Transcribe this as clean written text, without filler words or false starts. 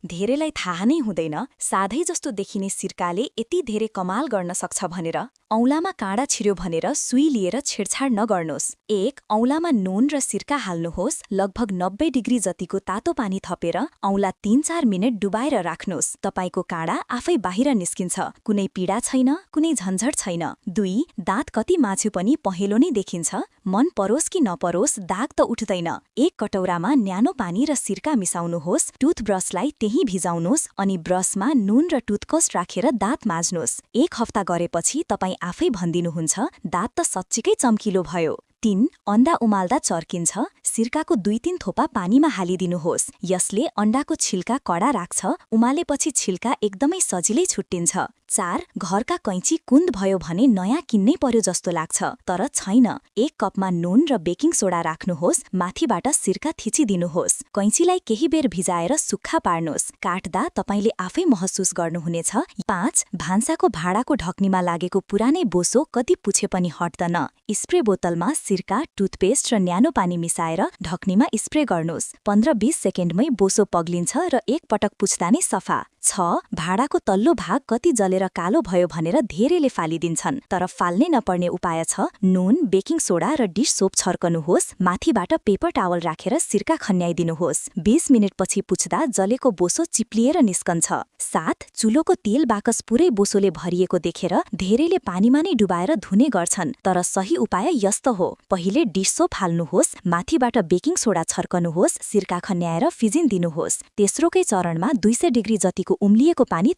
धेरैलाई थाहा नै हुँदैन साधै जस्तो देखिने सिर्काले यति धेरै कमाल गर्न सक्छ भनेर। औँलामा काँडा छिर्यो भनेर सुई लिएर छेडछाड नगर्नुहोस्। 1. औँलामा नुन र सिर्का हाल्नुहोस्। लगभग 90 डिग्री जतिको तातो पानी थपेर औँला 3-4 मिनेट डुबाएर राख्नुहोस्। तपाईको काँडा आफै बाहिर निस्किन्छ। कुनै पीडा छैन, कुनै झन्झट छैन। 2. दाँत कति माछ्यो पनि पहेँलो नै देखिन्छ। मन परोस् कि नपरोस् दाग त उठ्दैन। एक कटौरामा न्यानो पानी र सिर्का मिसाउनुहोस्। टुथब्रसलाई त्यही भिजाउनुहोस् अनि ब्रसमा नुन र टुथकोस्ट राखेर दाँत माझ्नुहोस्। 1 हप्ता गरेपछि तपाई आफै भन्दिनुहुन्छ दाँत त सच्चिकै चम्किलो भयो। 3. अण्डा उमाल्दा चर्किन्छ। सिर्काको 2-3 थोपा पानीमा हालिदिनुहोस्। यसले अण्डाको छिल्का कडा राख्छ। उमालेपछि छिल्का एकदमै सजिलै छुट्टिन्छ। 4. घरका कैँची कुन्द भयो भने नयाँ किन्नै पर्यो जस्तो लाग्छ, तर छैन। 1 कपमा नुन र बेकिङ सोडा राख्नुहोस्। माथिबाट सिर्का थिचिदिनुहोस्। कैँचीलाई केही बेर भिजाएर सुक्खा पार्नुहोस्। काट्दा तपाईले आफै महसुस गर्नुहुनेछ। 5. भान्साको भाँडाको ढक्नीमा लागेको पुरानै बोसो कति पुछे पनि हट्दैन। स्प्रे बोतलमा सिर्का, टुथपेस्ट र न्यानो पानी मिसाएर ढक्नीमा स्प्रे गर्नुहोस्। 15-20 सेकेन्डमै बोसो पग्लिन्छ र एक पटक पुछ्दा नै सफा। 6. भाँडाको तल्लो भाग कति जलेर कालो भयो भनेर धेरैले फालिदिन्छन्, तर फाल्नै नपर्ने उपाय छ। नुन, बेकिङ सोडा र डिश सोप छर्कनुहोस्। माथिबाट पेपर टावल राखेर सिर्का खन्याइदिनुहोस्। 20 मिनेटपछि पुछ्दा जलेको बोसो चिप्लिएर निस्कन्छ। 7. चुलोको तेल बाकस पुरै बोसोले भरिएको देखेर धेरैले पानीमा नै डुबाएर धुने गर्छन्, तर सही उपाय यस्तो हो। पहिले डिश सोप हाल्नुहोस्। माथिबाट बेकिङ सोडा छर्कनुहोस्। सिर्का खन्याएर फिजिन दिनुहोस्। तेस्रोकै चरणमा 200 डिग्री जतिको उम्लिएको पानी